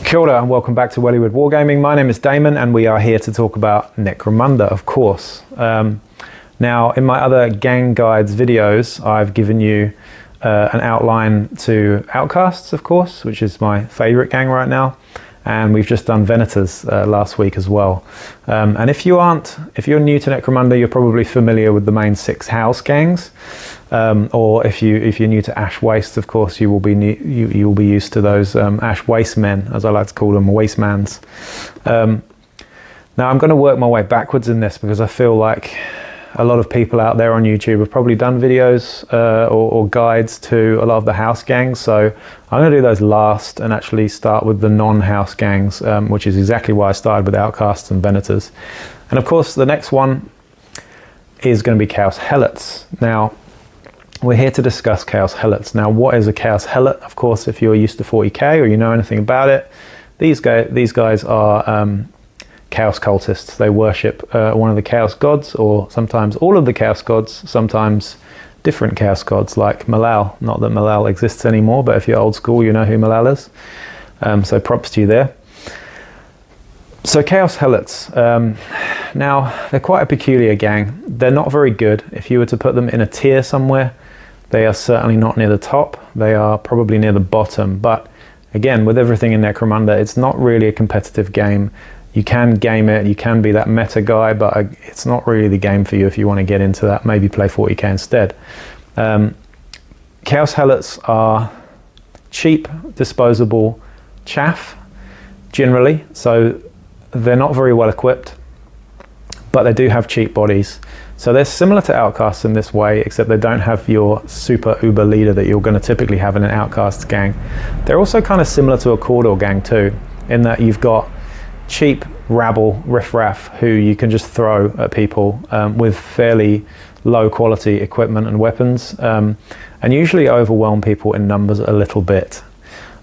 Kia ora and welcome back to Wellywood Wargaming. My name is Damon and we are here to talk about Necromunda, of course. Now, in my other gang guides videos, I've given you an outline to Outcasts, of course, which is my favourite gang right now. And we've just done Venators last week as well. And if you're new to Necromunda, you're probably familiar with the main 6 house gangs. Or if you're new to Ash Waste, of course, you will be used to those Ash Waste men, as I like to call them, Wastemans. Now I'm going to work my way backwards in this because I feel like a lot of people out there on YouTube have probably done videos or guides to a lot of the house gangs. So I'm going to do those last and actually start with the non-house gangs, which is exactly why I started with Outcasts and Venators. And of course, the next one is going to be Chaos Helots. Now, we're here to discuss Chaos Helots. Now, what is a Chaos Helot? Of course, if you're used to 40k or you know anything about it, these guys are Chaos Cultists. They worship one of the Chaos Gods, or sometimes all of the Chaos Gods, sometimes different Chaos Gods like Malal. Not that Malal exists anymore, but if you're old school, you know who Malal is. So props to you there. So Chaos Helots, now they're quite a peculiar gang. They're not very good. If you were to put them in a tier somewhere, they are certainly not near the top. They are probably near the bottom. But again, with everything in Necromunda, it's not really a competitive game. You can game it, you can be that meta guy, but it's not really the game for you if you want to get into that. Maybe play 40k instead. Chaos Helots are cheap, disposable chaff, generally. So they're not very well equipped, but they do have cheap bodies. So they're similar to Outcasts in this way, except they don't have your super uber leader that you're going to typically have in an Outcasts gang. They're also kind of similar to a Cawdor gang too, in that you've got cheap rabble riffraff who you can just throw at people with fairly low quality equipment and weapons, and usually overwhelm people in numbers a little bit.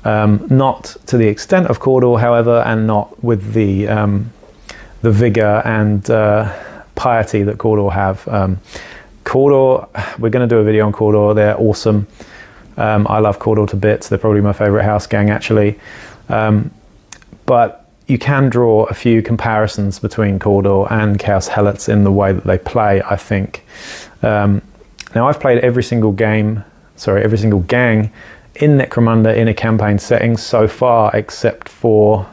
Not to the extent of Cawdor, however, and not with the vigor and piety that Cawdor have. Cawdor, we're going to do a video on Cawdor. They're awesome. I love Cawdor to bits. They're probably my favorite house gang, actually. But you can draw a few comparisons between Cawdor and Chaos Helots in the way that they play, I think. Now, I've played every single gang in Necromunda in a campaign setting so far, except for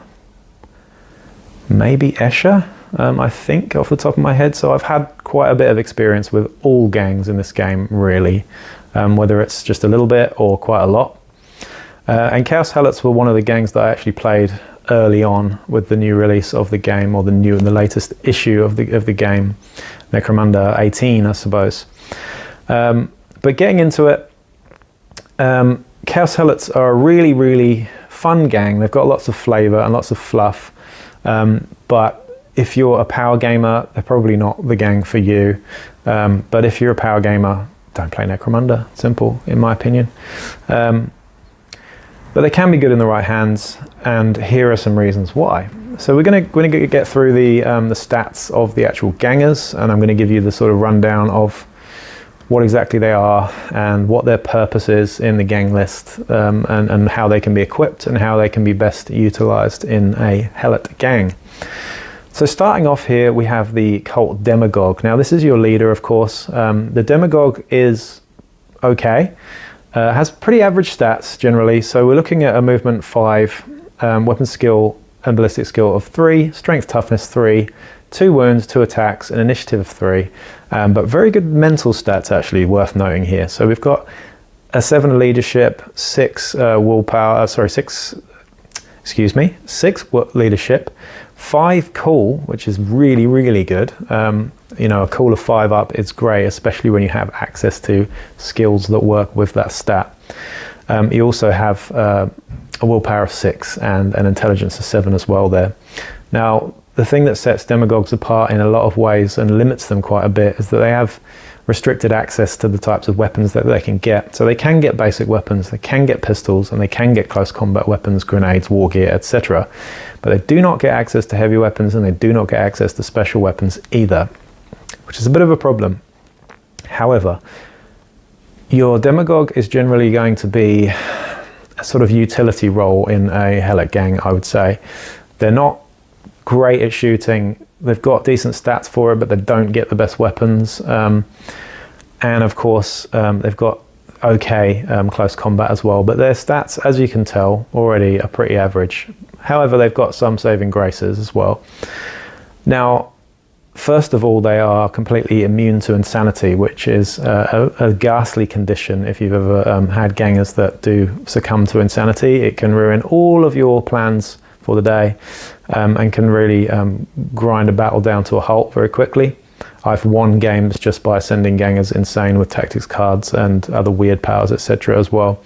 maybe Escher, I think, off the top of my head. So I've had quite a bit of experience with all gangs in this game, really, whether it's just a little bit or quite a lot. And Chaos Helots were one of the gangs that I actually played early on with the new release of the game, or the latest issue of the game, Necromunda 18, I suppose. But getting into it, Chaos Helots are a really, really fun gang. They've got lots of flavour and lots of fluff, but if you're a power gamer, they're probably not the gang for you. But if you're a power gamer, don't play Necromunda. Simple, in my opinion. But they can be good in the right hands, and here are some reasons why. So we're going to get through the stats of the actual gangers, and I'm going to give you the sort of rundown of what exactly they are and what their purpose is in the gang list, and how they can be equipped and how they can be best utilized in a Helot gang. So starting off here, we have the cult Demagogue. Now this is your leader, of course. The Demagogue is okay. Has pretty average stats generally. So we're looking at a movement 5, weapon skill and ballistic skill of 3, strength toughness 3, 2 wounds, 2 attacks, an initiative of 3. But very good mental stats actually, worth noting here. So we've got a 7 leadership, 6 willpower, 6 leadership, 5 cool, which is really, really good. You know, a cool of 5 up is great, especially when you have access to skills that work with that stat. You also have a willpower of 6 and an intelligence of 7 as well there. Now, the thing that sets Demagogues apart in a lot of ways and limits them quite a bit is that they have restricted access to the types of weapons that they can get. So they can get basic weapons, they can get pistols, and they can get close combat weapons, grenades, war gear, etc. But they do not get access to heavy weapons, and they do not get access to special weapons either, which is a bit of a problem. However, your Demagogue is generally going to be sort of utility role in a Helot gang, I would say. They're not great at shooting. They've got decent stats for it, but they don't get the best weapons. And of course, they've got okay close combat as well, but their stats, as you can tell already, are pretty average. However, they've got some saving graces as well. Now, first of all, they are completely immune to insanity, which is a ghastly condition. If you've ever had gangers that do succumb to insanity, it can ruin all of your plans for the day, and can really grind a battle down to a halt very quickly. I've won games just by sending gangers insane with tactics cards and other weird powers, etc. as well.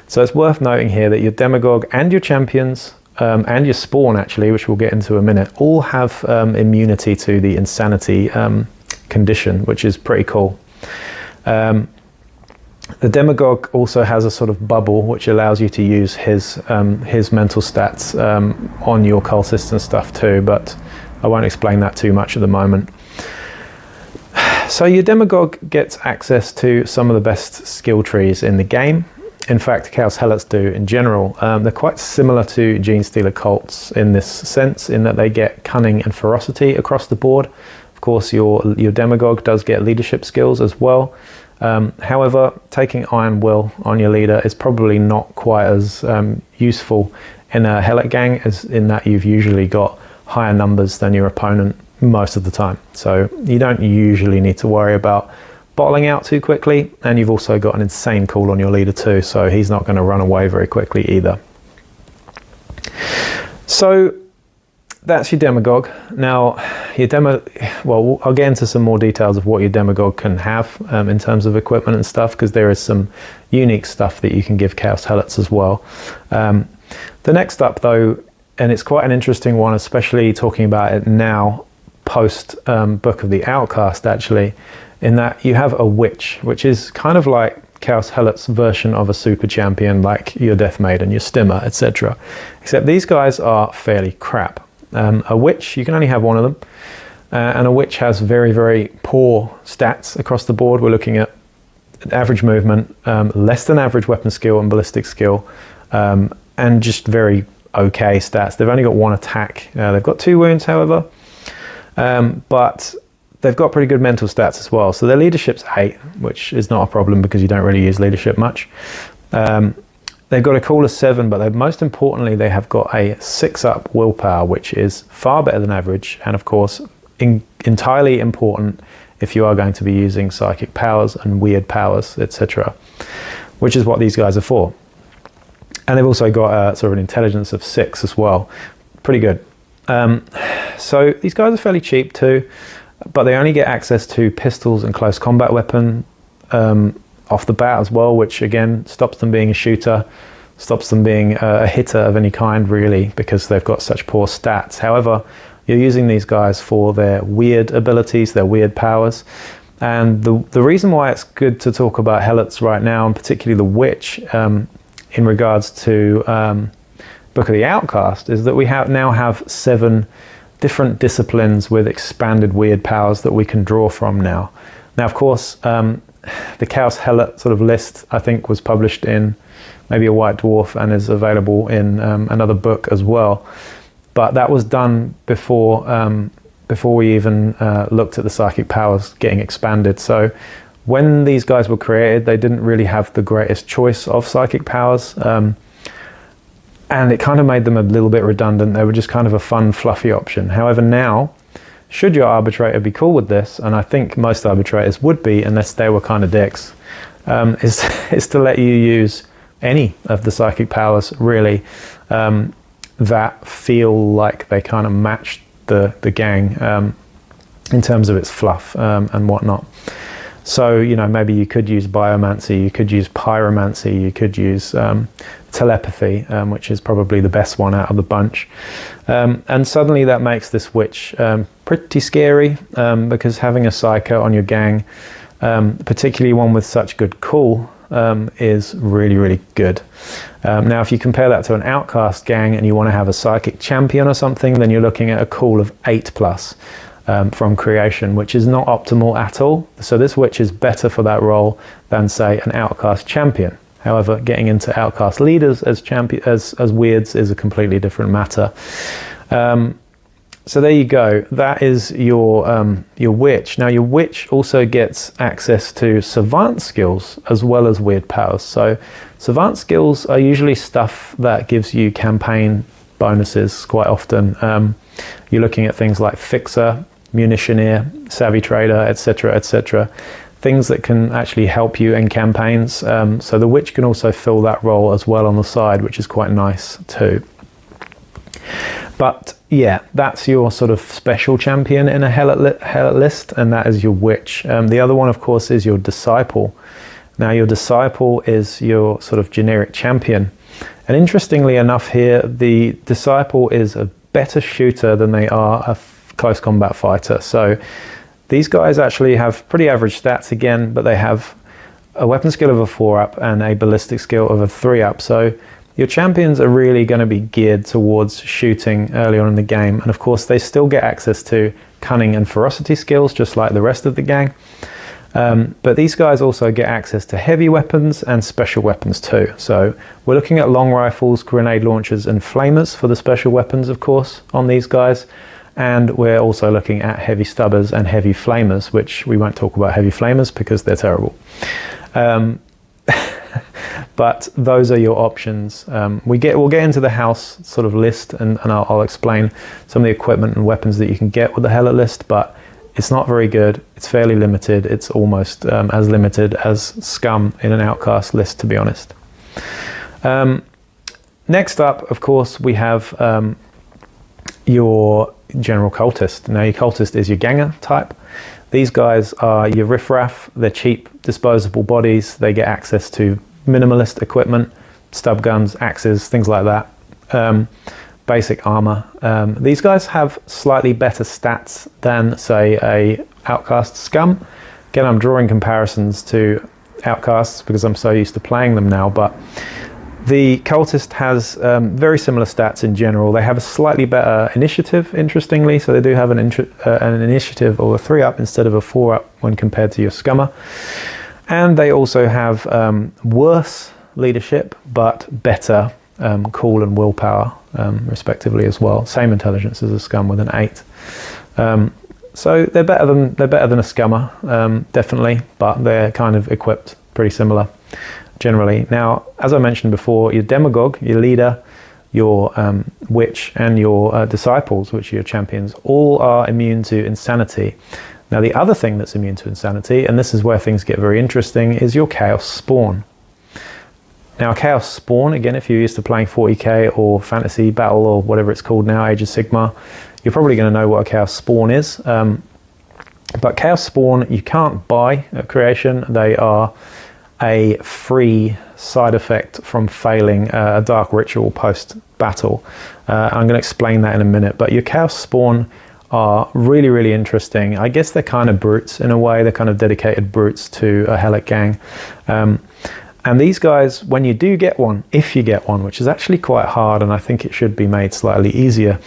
So it's worth noting here that your Demagogue and your champions, and your spawn actually, which we'll get into in a minute, all have immunity to the insanity condition, which is pretty cool. The Demagogue also has a sort of bubble which allows you to use his mental stats on your cultists and stuff too, but I won't explain that too much at the moment. So your Demagogue gets access to some of the best skill trees in the game. In fact, Chaos Helots do in general. They're quite similar to Genestealer cults in this sense, in that they get cunning and ferocity across the board. Of course, your Demagogue does get leadership skills as well. However, taking Iron Will on your leader is probably not quite as useful in a Helot gang, as in that you've usually got higher numbers than your opponent most of the time. So you don't usually need to worry about bottling out too quickly, and you've also got an insane cool on your leader too, so he's not going to run away very quickly either. So that's your Demagogue. Now, well, I'll get into some more details of what your Demagogue can have in terms of equipment and stuff, because there is some unique stuff that you can give Chaos Helots as well. The next up though, and it's quite an interesting one, especially talking about it now, post Book of the Outcast actually, in that you have a witch, which is kind of like Chaos Helots' version of a super champion, like your Death Maiden, your Stimmer, etc. Except these guys are fairly crap. A witch, you can only have one of them, and a witch has very, very poor stats across the board. We're looking at average movement, less than average weapon skill and ballistic skill, and just very okay stats. They've only got one attack. They've got 2 wounds, however, but they've got pretty good mental stats as well. So their leadership's 8, which is not a problem because you don't really use leadership much. They've got a cool of 7, but most importantly, they have got a 6-up willpower, which is far better than average, and of course, entirely important if you are going to be using psychic powers and weird powers, etc., which is what these guys are for. And they've also got sort of an intelligence of 6 as well. Pretty good. So these guys are fairly cheap too, but they only get access to pistols and close combat weapon off the bat as well, which again stops them being a shooter, stops them being a hitter of any kind really, because they've got such poor stats. However, you're using these guys for their weird abilities, their weird powers, and the reason why it's good to talk about Helots right now, and particularly the Witch, in regards to Book of the Outcast, is that we now have 7 different disciplines with expanded weird powers that we can draw from now. Now, of course, the Chaos Helot sort of list, I think, was published in maybe a White Dwarf and is available in another book as well. But that was done before we even looked at the psychic powers getting expanded. So when these guys were created, they didn't really have the greatest choice of psychic powers. And it kind of made them a little bit redundant. They were just kind of a fun, fluffy option. However, now, should your arbitrator be cool with this, and I think most arbitrators would be, unless they were kind of dicks, is to let you use any of the psychic powers, really, that feel like they kind of match the gang in terms of its fluff and whatnot. So, you know, maybe you could use biomancy, you could use pyromancy, you could use telepathy, which is probably the best one out of the bunch. And suddenly that makes this witch pretty scary, because having a psycho on your gang, particularly one with such good cool, is really, really good. Now, if you compare that to an outcast gang and you want to have a psychic champion or something, then you're looking at a cool of 8+. From creation, which is not optimal at all. So this witch is better for that role than, say, an outcast champion. However, getting into outcast leaders as weirds is a completely different matter. So there you go. That is your witch. Now your witch also gets access to savant skills as well as weird powers. So savant skills are usually stuff that gives you campaign bonuses quite often. You're looking at things like Fixer, Munitioneer, Savvy Trader, etc., etc. Things that can actually help you in campaigns. So the witch can also fill that role as well on the side, which is quite nice too. But yeah, that's your sort of special champion in a Helot list, and that is your witch. The other one, of course, is your disciple. Now your disciple is your sort of generic champion. And interestingly enough here, the disciple is a better shooter than they are a close combat fighter. So these guys actually have pretty average stats again, but they have a weapon skill of a 4-up and a ballistic skill of a 3-up. So your champions are really going to be geared towards shooting early on in the game. And of course, they still get access to cunning and ferocity skills, just like the rest of the gang. But these guys also get access to heavy weapons and special weapons too. So we're looking at long rifles, grenade launchers, and flamers for the special weapons, of course, on these guys. And we're also looking at heavy stubbers and heavy flamers, which we won't talk about heavy flamers because they're terrible. But those are your options. We'll get into the house sort of list, and I'll explain some of the equipment and weapons that you can get with the Helot list, but it's not very good. It's fairly limited. It's almost as limited as scum in an outcast list, to be honest. Next up, of course, we have your general cultist. Now your cultist is your ganger type. These guys are your riffraff. They're cheap, disposable bodies. They get access to minimalist equipment, stub guns, axes, things like that. Basic armor. These guys have slightly better stats than, say, a outcast scum. Again, I'm drawing comparisons to outcasts because I'm so used to playing them now, but the cultist has very similar stats in general. They have a slightly better initiative, interestingly, so they do have an initiative or a 3-up instead of a 4-up when compared to your scummer. And they also have worse leadership, but better cool and willpower, respectively as well. Same intelligence as a scum with an 8. So they're better than a scummer, definitely, but they're kind of equipped pretty similar generally. Now, as I mentioned before, your demagogue, your leader, your witch, and your disciples, which are your champions, all are immune to insanity. Now, the other thing that's immune to insanity, and this is where things get very interesting, is your chaos spawn. Now, chaos spawn, again, if you're used to playing 40k or fantasy battle or whatever it's called now, Age of Sigmar, you're probably going to know what a chaos spawn is. But chaos spawn, you can't buy at creation. They are a free side effect from failing a dark ritual post-battle. I'm going to explain that in a minute, but your chaos spawn are really, really interesting. I guess they're kind of brutes in a way. They're kind of dedicated brutes to a Helot gang. And these guys, when you do get one, if you get one, which is actually quite hard, and I think it should be made slightly easier,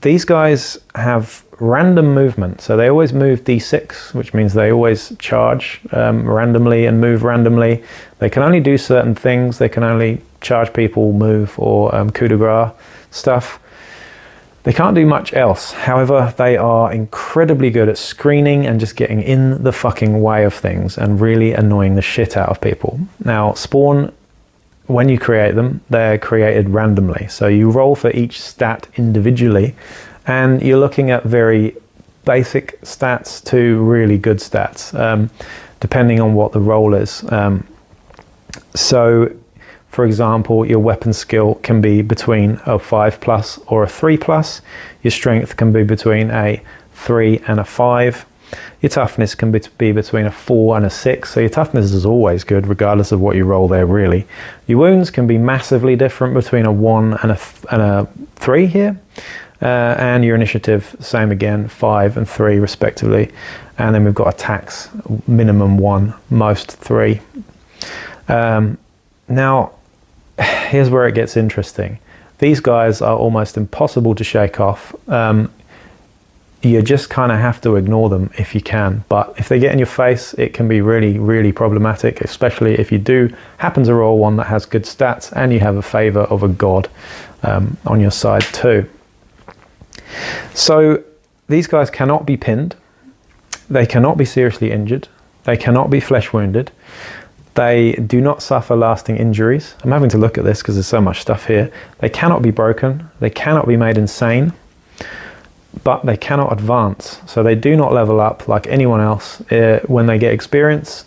these guys have random movement. So they always move d6, which means they always charge randomly and move randomly. They can only do certain things. They can only charge people, move, or coup de grace stuff. They can't do much else. However, they are incredibly good at screening and just getting in the fucking way of things and really annoying the shit out of people. Now, spawn, when you create them, they're created randomly. So you roll for each stat individually, and you're looking at very basic stats to really good stats, depending on what the roll is. So, for example, your weapon skill can be between a 5+ or a 3+. Your strength can be between a 3 and a 5. Your toughness can be between a 4 and a 6. So your toughness is always good, regardless of what you roll there, really. Your wounds can be massively different between a 1 and a 3 here. And your initiative, same again, 5 and 3 respectively. And then we've got attacks, minimum 1, most 3. Now, here's where it gets interesting. These guys are almost impossible to shake off. you just kind of have to ignore them if you can. But if they get in your face, it can be really, really problematic, especially if you do happen to roll one that has good stats and you have a favor of a god on your side too. So these guys cannot be pinned. They cannot be seriously injured. They cannot be flesh wounded. They do not suffer lasting injuries. I'm having to look at this because there's so much stuff here. They cannot be broken. They cannot be made insane. But they cannot advance. So they do not level up like anyone else. When they get experience,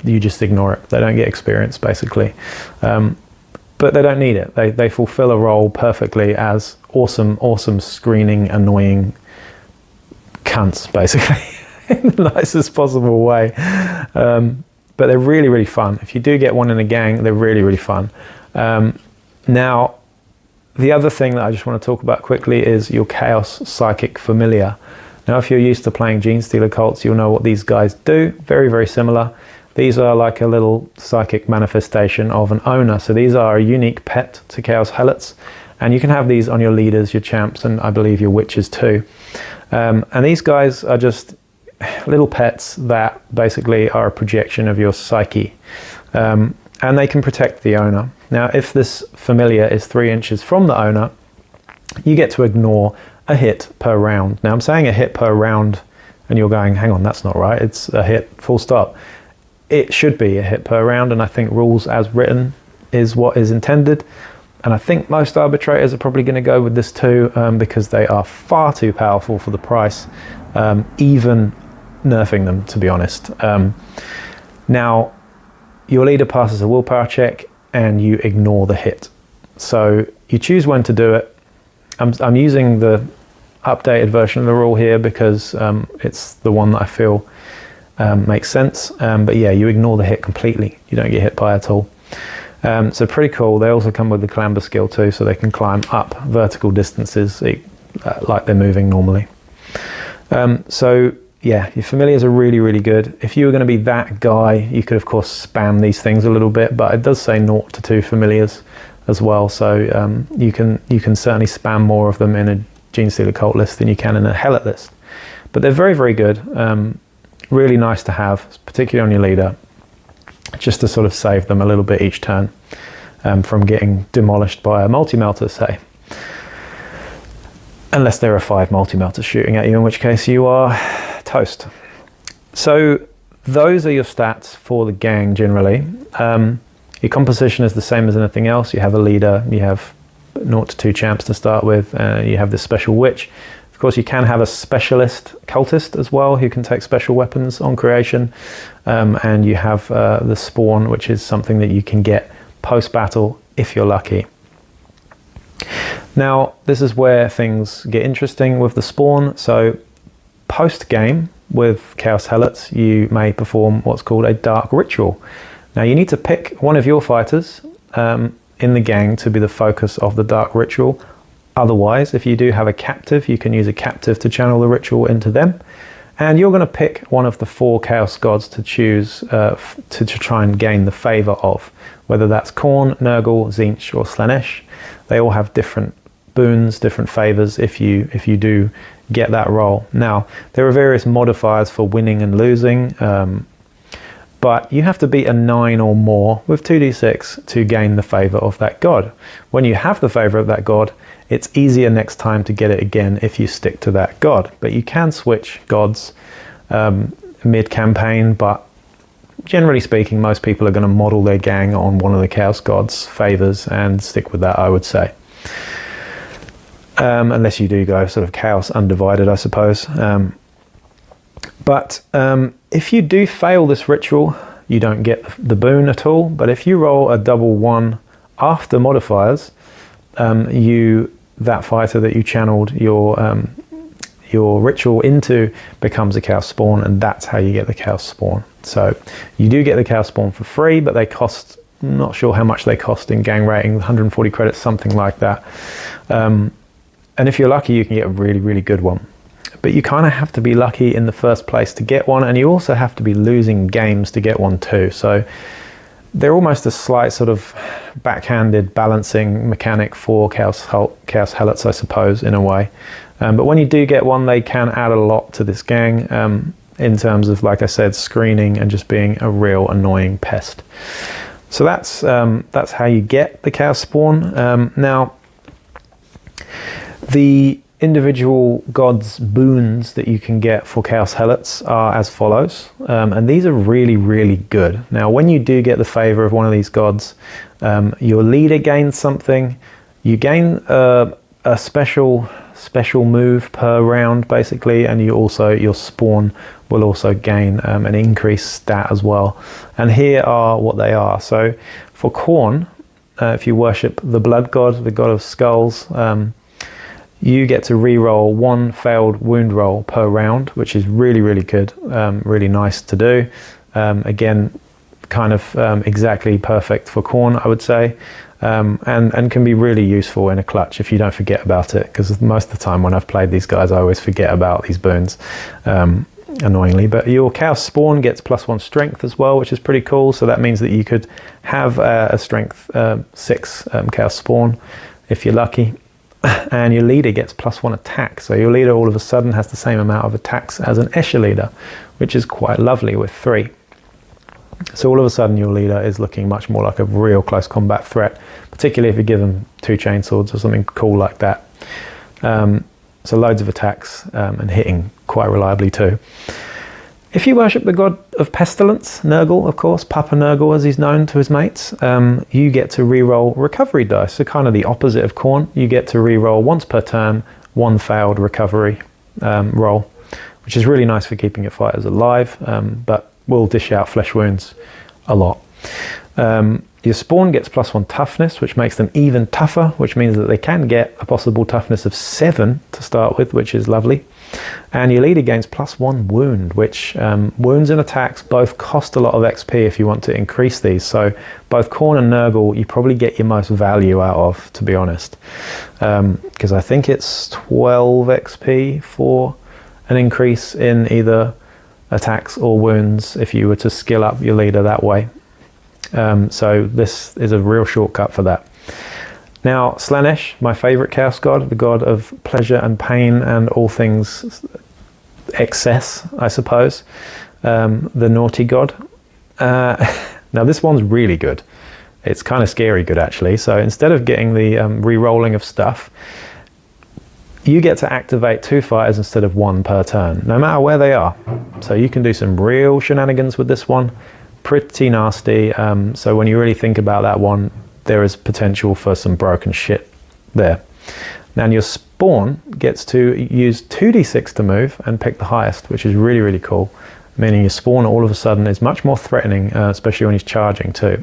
you just ignore it. They don't get experience, basically. But they don't need it. They fulfill a role perfectly as awesome, screening, annoying cunts, basically, in the nicest possible way. But they're really, really fun. If you do get one in a gang, they're really, really fun. Now, the other thing that I just want to talk about quickly is your Chaos Psychic Familiar. Now, if you're used to playing Genestealer cults, you'll know what these guys do. Very, very similar. These are like a little psychic manifestation of an owner. So these are a unique pet to Chaos Helots. And you can have these on your leaders, your champs, and I believe your witches too. And these guys are just little pets that basically are a projection of your psyche. And they can protect the owner. Now, if this familiar is 3 inches from the owner, you get to ignore a hit per round. Now, I'm saying a hit per round, and you're going, hang on, that's not right. It's a hit, full stop. It should be a hit per round, and I think rules as written is what is intended. And I think most arbitrators are probably going to go with this too, because they are far too powerful for the price, even nerfing them, to be honest. Now, your leader passes a willpower check and you ignore the hit. So you choose when to do it. I'm using the updated version of the rule here because it's the one that I feel makes sense. But yeah, you ignore the hit completely. You don't get hit by it at all. So pretty cool. They also come with the clamber skill too, so they can climb up vertical distances like they're moving normally. So yeah, your familiars are really, really good. If you were going to be that guy, you could of course spam these things a little bit, but it does say 0 to 2 familiars as well. So you can certainly spam more of them in a Genestealer cult list than you can in a Helot list. But they're very, very good. Really nice to have, particularly on your leader, just to sort of save them a little bit each turn from getting demolished by a multi-melter, say. Unless there are 5 multi-melters shooting at you, in which case you are toast. So those are your stats for the gang generally. Your composition is the same as anything else. You have a leader, you have 0 to 2 champs to start with, you have this special witch. Of course, you can have a specialist cultist as well who can take special weapons on creation, and you have the spawn, which is something that you can get post-battle if you're lucky. Now, this is where things get interesting with the spawn. So post-game with Chaos Helots, you may perform what's called a dark ritual. Now, you need to pick one of your fighters in the gang to be the focus of the dark ritual. Otherwise, if you do have a captive, you can use a captive to channel the ritual into them. And you're going to pick one of the 4 Chaos Gods to choose to try and gain the favor of, whether that's Khorne, Nurgle, Tzeentch, or Slaanesh. They all have different boons, different favors if you do get that role. Now, there are various modifiers for winning and losing, but you have to beat a 9 or more with 2d6 to gain the favor of that god. When you have the favor of that god, it's easier next time to get it again if you stick to that god. But you can switch gods mid-campaign, but generally speaking, most people are going to model their gang on one of the Chaos Gods' favors and stick with that, I would say. Unless you do go sort of Chaos Undivided, I suppose. But if you do fail this ritual, you don't get the boon at all. But if you roll a double 1 after modifiers, that fighter that you channeled your ritual into becomes a Chaos Spawn, and that's how you get the Chaos Spawn. So you do get the Chaos Spawn for free, but they cost, I'm not sure how much they cost in gang rating, 140 credits, something like that. And if you're lucky, you can get a really, really good one. But you kind of have to be lucky in the first place to get one, and you also have to be losing games to get one too. So They're almost a slight sort of backhanded balancing mechanic for Chaos Helots, I suppose, in a way. But when you do get one, they can add a lot to this gang in terms of, like I said, screening and just being a real annoying pest. So that's how you get the Chaos Spawn. Now, the individual God's Boons that you can get for Chaos Helots are as follows, and these are really, really good. Now, when you do get the favor of one of these gods, your leader gains something. You gain a special move per round, basically, and your spawn will also gain an increased stat as well. And here are what they are. So for Khorne, if you worship the blood god, the god of skulls, you get to re-roll 1 failed wound roll per round, which is really, really good, really nice to do. Again, kind of exactly perfect for Khorne, I would say, and can be really useful in a clutch if you don't forget about it, because most of the time when I've played these guys, I always forget about these boons, annoyingly. But your Chaos Spawn gets +1 strength as well, which is pretty cool. So that means that you could have a strength 6 Chaos Spawn if you're lucky. And your leader gets +1 attack. So your leader all of a sudden has the same amount of attacks as an Escher leader, which is quite lovely with 3. So all of a sudden your leader is looking much more like a real close combat threat, particularly if you give them 2 chainswords or something cool like that. So loads of attacks and hitting quite reliably too. If you worship the god of pestilence, Nurgle, of course, Papa Nurgle as he's known to his mates, you get to re-roll recovery dice. So kind of the opposite of Khorne. You get to re-roll once per turn 1 failed recovery roll, which is really nice for keeping your fighters alive, but will dish out flesh wounds a lot. Your spawn gets +1 toughness, which makes them even tougher, which means that they can get a possible toughness of 7 to start with, which is lovely. And your leader gains +1 wound, which wounds and attacks both cost a lot of XP if you want to increase these. So both Khorne and Nurgle, you probably get your most value out of, to be honest, because I think it's 12 XP for an increase in either attacks or wounds if you were to skill up your leader that way. So this is a real shortcut for that. Now, Slaanesh, my favorite chaos god, the god of pleasure and pain and all things excess, I suppose, the naughty god. Now this one's really good. It's kind of scary good, actually. So instead of getting the re-rolling of stuff, you get to activate 2 fighters instead of 1 per turn, no matter where they are. So you can do some real shenanigans with this one. Pretty nasty. So when you really think about that one, there is potential for some broken shit there. Now your spawn gets to use 2d6 to move and pick the highest, which is really, really cool, meaning your spawn all of a sudden is much more threatening, especially when he's charging too.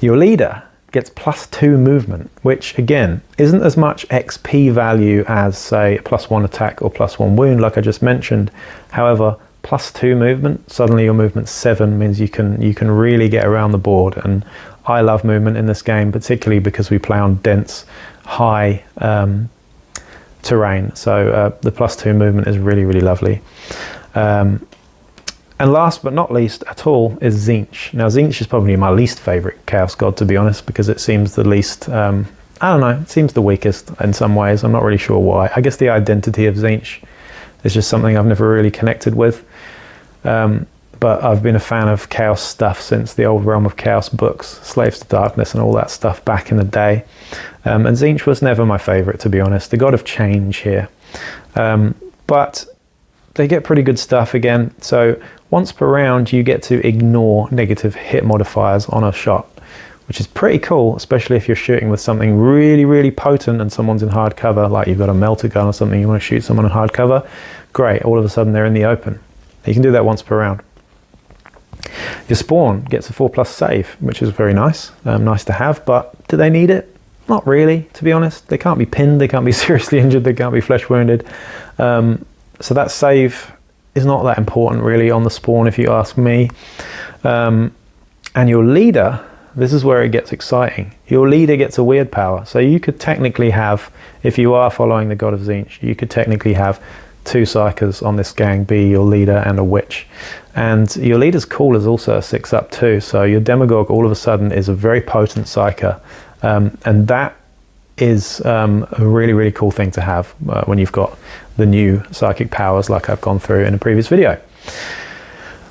Your leader gets +2 movement, which again isn't as much XP value as, say, +1 attack or +1 wound like I just mentioned. However, +2 movement, suddenly your movement's 7, means you can really get around the board. And I love movement in this game, particularly because we play on dense, high terrain. So the +2 movement is really, really lovely. And last but not least at all is Tzeentch. Now Tzeentch is probably my least favorite chaos god, to be honest, because it seems the least, I don't know, it seems the weakest in some ways. I'm not really sure why. I guess the identity of Tzeentch is just something I've never really connected with. But I've been a fan of chaos stuff since the old Realm of Chaos books, Slaves to Darkness and all that stuff back in the day. And Tzeentch was never my favorite, to be honest, the god of change here. But they get pretty good stuff again. So once per round, you get to ignore negative hit modifiers on a shot, which is pretty cool, especially if you're shooting with something really, really potent and someone's in hard cover, like you've got a melter gun or something, you want to shoot someone in hard cover. Great, all of a sudden they're in the open. You can do that once per round. Your spawn gets a 4+ save, which is very nice, nice to have, but do they need it? Not really, to be honest. They can't be pinned, they can't be seriously injured, they can't be flesh wounded. So that save is not that important really on the spawn, if you ask me. And your leader, this is where it gets exciting. Your leader gets a weird power. So you could technically have, if you are following the god of Tzeentch, you could technically have 2 psychers on this gang, be your leader and a witch. And your leader's call is also a 6-up too, so your Demagogue all of a sudden is a very potent psyker, and that is a really, really cool thing to have when you've got the new psychic powers like I've gone through in a previous video.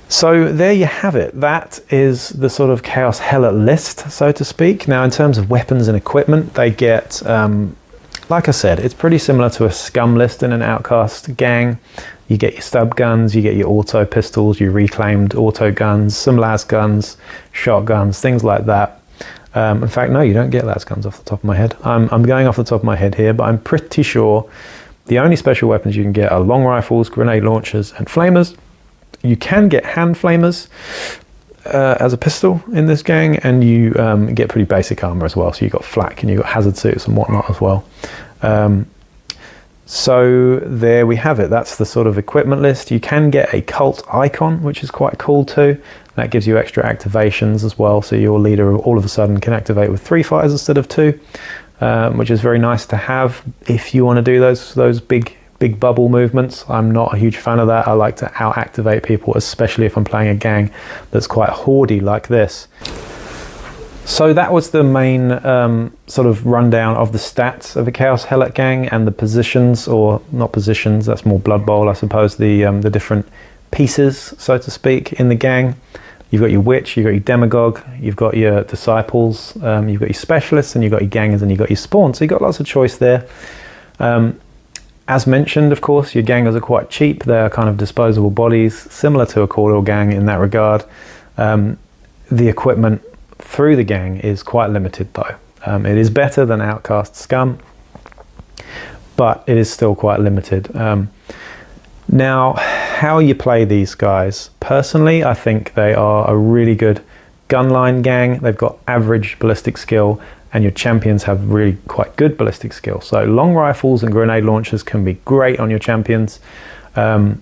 So there you have it. That is the sort of Chaos Helot list, so to speak. Now in terms of weapons and equipment, they get, like I said, it's pretty similar to a scum list in an outcast gang. You get your stub guns, you get your auto pistols, your reclaimed auto guns, some las guns, shotguns, things like that. In fact, no, you don't get las guns off the top of my head. I'm going off the top of my head here, but I'm pretty sure the only special weapons you can get are long rifles, grenade launchers, and flamers. You can get hand flamers as a pistol in this gang, and you get pretty basic armor as well. So you've got flak and you've got hazard suits and whatnot as well. So there we have it. That's the sort of equipment list. You can get a cult icon, which is quite cool too. That gives you extra activations as well. So your leader all of a sudden can activate with 3 fighters instead of 2, which is very nice to have if you want to do those big bubble movements. I'm not a huge fan of that. I like to out-activate people, especially if I'm playing a gang that's quite hoardy like this. So that was the main sort of rundown of the stats of a Chaos Helot gang and the positions, or not positions, that's more Blood Bowl I suppose, the different pieces, so to speak, in the gang. You've got your witch, you've got your demagogue, you've got your disciples, you've got your specialists, and you've got your gangers, and you've got your spawn. So you've got lots of choice there. As mentioned, of course, your gangers are quite cheap. They're kind of disposable bodies, similar to a cordial gang in that regard. The equipment through the gang is quite limited though. It is better than Outcast Scum, but it is still quite limited. Now, how you play these guys, personally, I think they are a really good gunline gang. They've got average ballistic skill, and your champions have really quite good ballistic skill. So long rifles and grenade launchers can be great on your champions, and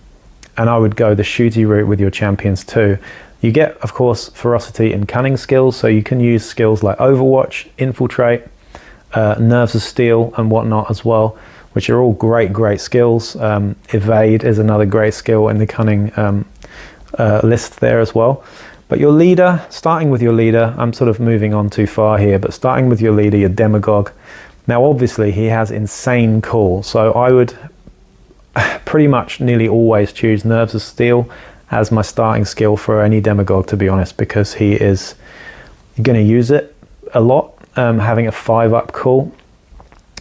I would go the shooty route with your champions too. You get, of course, ferocity and cunning skills, so you can use skills like Overwatch, Infiltrate, Nerves of Steel and whatnot as well, which are all great skills. Evade is another great skill in the cunning list there as well. But your leader, starting with your leader, I'm sort of moving on too far here, but starting with your leader, your Demagogue. Now obviously he has insane call, so I would pretty much nearly always choose Nerves of Steel as my starting skill for any Demagogue, to be honest, because he is going to use it a lot. Having a 5-up call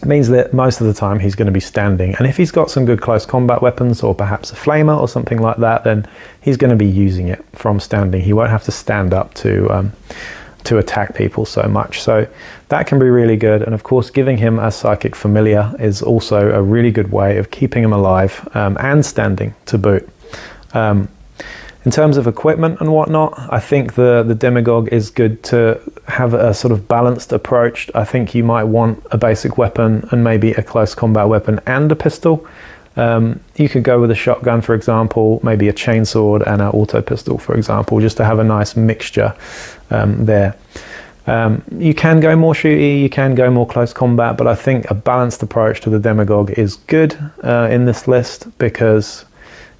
means that most of the time he's going to be standing, and if he's got some good close combat weapons or perhaps a flamer or something like that, then he's going to be using it from standing. He won't have to stand up to attack people so much, so that can be really good. And of course, giving him a psychic familiar is also a really good way of keeping him alive and standing to boot. In terms of equipment and whatnot, I think the Demagogue is good to have a sort of balanced approach. I think you might want a basic weapon and maybe a close combat weapon and a pistol. You could go with a shotgun, for example, maybe a chainsword and an auto pistol, for example, just to have a nice mixture there. You can go more shooty, you can go more close combat, but I think a balanced approach to the Demagogue is good in this list, because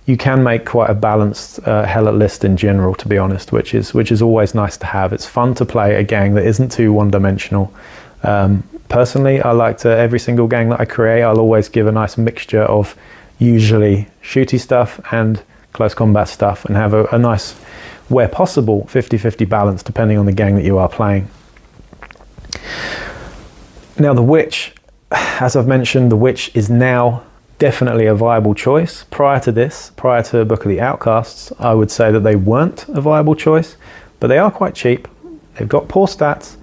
you can make quite a balanced Helot list in general, to be honest, which is always nice to have. It's fun to play a gang that isn't too one-dimensional. Personally, I like to, every single gang that I create, I'll always give a nice mixture of usually shooty stuff and close combat stuff, and have a nice, where possible, 50-50 balance depending on the gang that you are playing. Now the Witch, as I've mentioned, the Witch is now definitely a viable choice. Prior to this, prior to Book of the Outcasts, I would say that they weren't a viable choice, but they are quite cheap. They've got poor stats,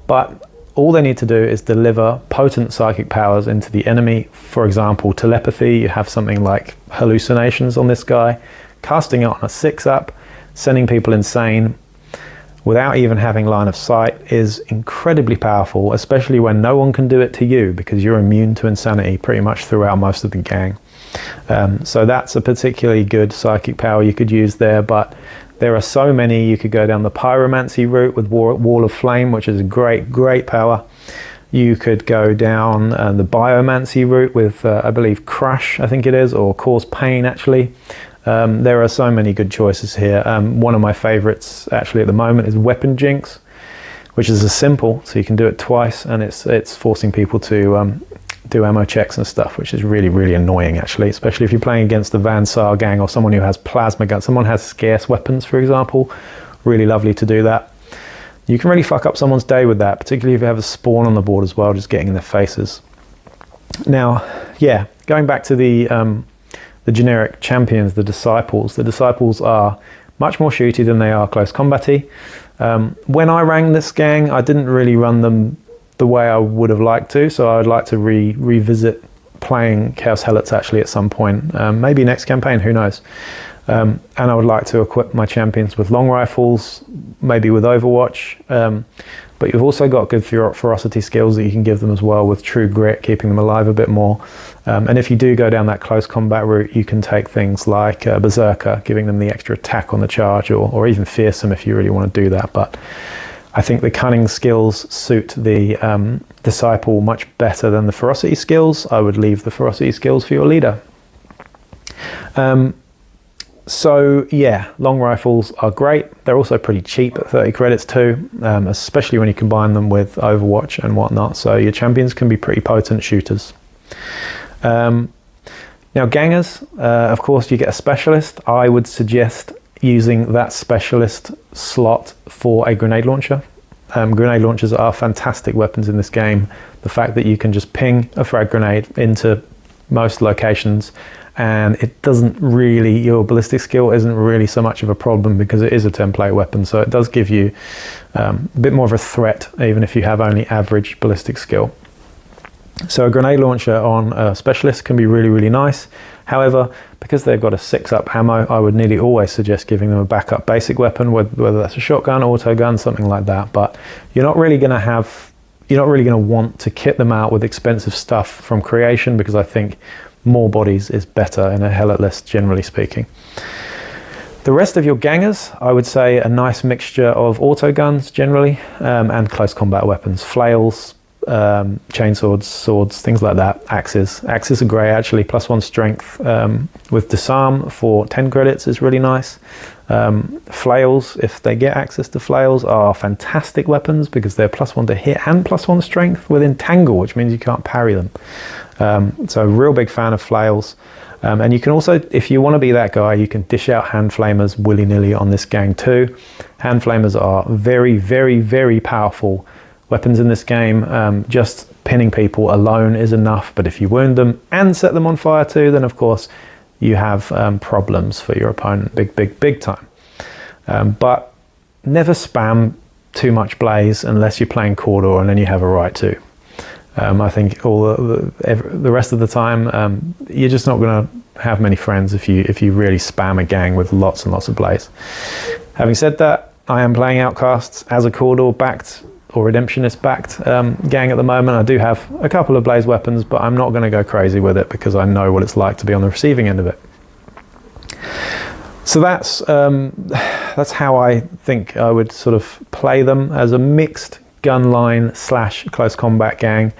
but all they need to do is deliver potent psychic powers into the enemy. For example, telepathy, you have something like hallucinations on this guy, casting it on a 6-up, sending people insane without even having line of sight is incredibly powerful, especially when no one can do it to you, because you're immune to insanity pretty much throughout most of the gang. So that's a particularly good psychic power you could use there, but there are so many. You could go down the pyromancy route with Wall of Flame, which is a great power. You could go down the biomancy route with, I believe, Crush, I think it is, or Cause Pain, actually. There are so many good choices here. One of my favorites, actually, at the moment is Weapon Jinx, which is a simple, so you can do it twice, and it's forcing people to do ammo checks and stuff, which is really, really annoying, actually, especially if you're playing against the Van Saar gang or someone who has plasma guns. Someone has scarce weapons, for example. Really lovely to do that. You can really fuck up someone's day with that, particularly if you have a spawn on the board as well, just getting in their faces. Now, yeah, going back to the generic champions, the disciples. The disciples are much more shooty than they are close combat-y. When I ran this gang, I didn't really run them the way I would have liked to, so I would like to revisit playing Chaos Helots actually at some point, maybe next campaign, who knows. And I would like to equip my champions with long rifles, maybe with Overwatch, but you've also got good ferocity skills that you can give them as well, with True Grit, keeping them alive a bit more. And if you do go down that close combat route, you can take things like Berserker, giving them the extra attack on the charge, or even Fearsome if you really want to do that. But I think the cunning skills suit the disciple much better than the ferocity skills. I would leave the ferocity skills for your leader. So yeah, long rifles are great. They're also pretty cheap at 30 credits too, especially when you combine them with Overwatch and whatnot. So your champions can be pretty potent shooters. Now gangers, of course you get a specialist. I would suggest using that specialist slot for a grenade launcher. Grenade launchers are fantastic weapons in this game. The fact that you can just ping a frag grenade into most locations, and it doesn't really, your ballistic skill isn't really so much of a problem because it is a template weapon, so it does give you a bit more of a threat even if you have only average ballistic skill. So a grenade launcher on a specialist can be really, really nice. However, because they've got a 6-up ammo, I would nearly always suggest giving them a backup basic weapon, whether that's a shotgun, auto gun, something like that. But you're not really going to want to kit them out with expensive stuff from creation, because I think more bodies is better in a Helot list, generally speaking. The rest of your gangers, I would say a nice mixture of auto guns generally, and close combat weapons, flails, chainswords, swords, things like that. Axes are great actually, +1 strength with disarm for 10 credits is really nice. Flails, if they get access to flails, are fantastic weapons because they're +1 to hit and +1 strength with entangle, which means you can't parry them. So real big fan of flails. And you can also, if you want to be that guy, you can dish out hand flamers willy-nilly on this gang too. Hand flamers are very, very, very powerful weapons in this game. Just pinning people alone is enough, but if you wound them and set them on fire too, then of course you have problems for your opponent, big time. But never spam too much blaze unless you're playing Cawdor, and then you have a right to. I think all the rest of the time, you're just not going to have many friends if you really spam a gang with lots and lots of blaze. Having said that, I am playing Outcasts as a Cawdor backed or Redemptionist backed gang at the moment. I do have a couple of blaze weapons, but I'm not going to go crazy with it because I know what it's like to be on the receiving end of it. So that's how I think I would sort of play them, as a mixed gun line / close combat gang.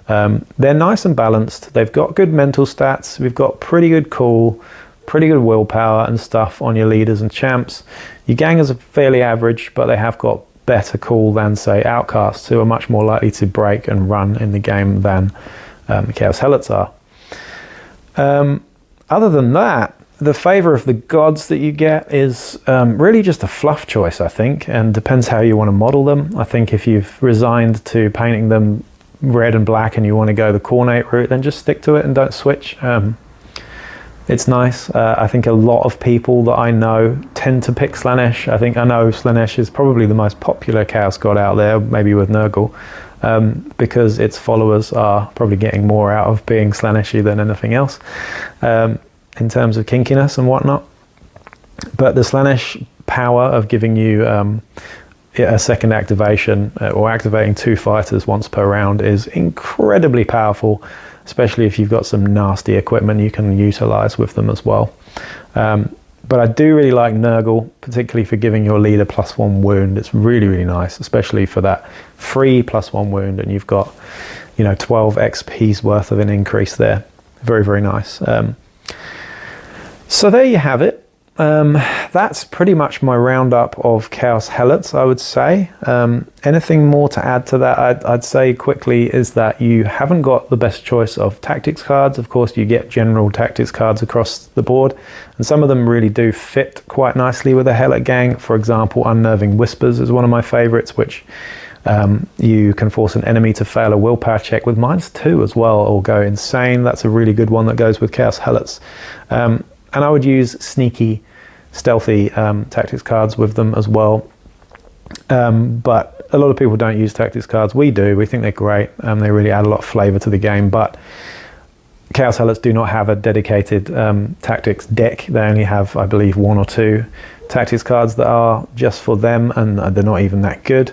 They're nice and balanced. They've got good mental stats. We've got pretty good cool, pretty good willpower and stuff on your leaders and champs. Your gangers are fairly average, but they have got better cool than, say, Outcasts, who are much more likely to break and run in the game than Chaos Helots are. Other than that, the favour of the gods that you get is really just a fluff choice, I think, and depends how you want to model them. I think if you've resigned to painting them red and black and you want to go the Cornate route, then just stick to it and don't switch. It's nice. I think a lot of people that I know tend to pick Slaanesh. I know Slaanesh is probably the most popular Chaos God out there, maybe with Nurgle, because its followers are probably getting more out of being Slaaneshy than anything else. In terms of kinkiness and whatnot. But the Slaanesh power of giving you a second activation or activating 2 fighters once per round is incredibly powerful, especially if you've got some nasty equipment you can utilize with them as well. But I do really like Nurgle, particularly for giving your leader +1 wound. It's really, really nice, especially for that free +1 wound, and you've got, you know, 12 XP's worth of an increase there. Very, very nice. So there you have it. That's pretty much my roundup of Chaos Helots, I would say. Anything more to add to that, I'd say quickly, is that you haven't got the best choice of tactics cards. Of course, you get general tactics cards across the board, and some of them really do fit quite nicely with a Helot gang. For example, Unnerving Whispers is one of my favorites, which you can force an enemy to fail a willpower check with -2 as well, or go insane. That's a really good one that goes with Chaos Helots. And I would use sneaky, stealthy tactics cards with them as well. But a lot of people don't use tactics cards. We do. We think they're great. They really add a lot of flavor to the game. But Chaos Helots do not have a dedicated tactics deck. They only have, I believe, 1 or 2 tactics cards that are just for them, and they're not even that good.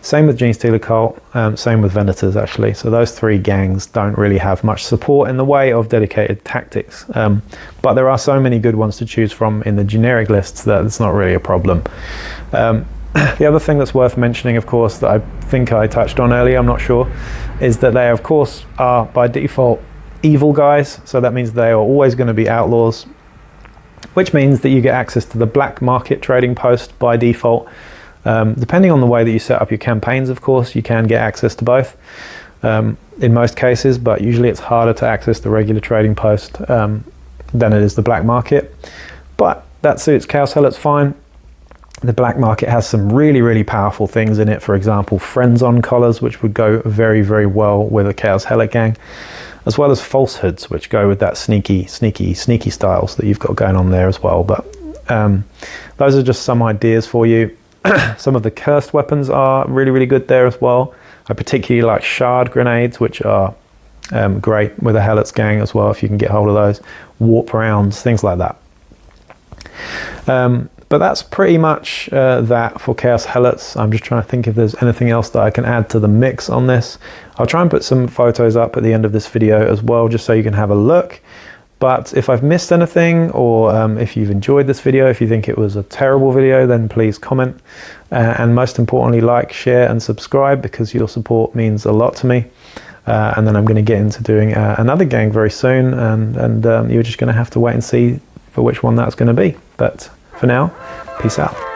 Same with Genestealer Cult, same with Venators actually. So those 3 gangs don't really have much support in the way of dedicated tactics. But there are so many good ones to choose from in the generic lists that it's not really a problem. The other thing that's worth mentioning, of course, that I think I touched on earlier, I'm not sure, is that they of course are by default evil guys. So that means they are always going to be outlaws, which means that you get access to the black market trading post by default. Depending on the way that you set up your campaigns, of course, you can get access to both in most cases, but usually it's harder to access the regular trading post than it is the black market. But that suits Chaos Helots fine. The black market has some really, really powerful things in it. For example, Friends on collars, which would go very, very well with a Chaos Helot gang, as well as falsehoods, which go with that sneaky styles that you've got going on there as well. But those are just some ideas for you. Some of the cursed weapons are really, really good there as well. I particularly like shard grenades, which are great with a Helots gang as well, if you can get hold of those. Warp rounds, things like that. But that's pretty much that for Chaos Helots. I'm just trying to think if there's anything else that I can add to the mix on this. I'll try and put some photos up at the end of this video as well, just so you can have a look. But if I've missed anything, or if you've enjoyed this video, if you think it was a terrible video, then please comment. And most importantly, like, share and subscribe, because your support means a lot to me. And then I'm going to get into doing another gang very soon, and you're just going to have to wait and see for which one that's going to be. But for now, peace out.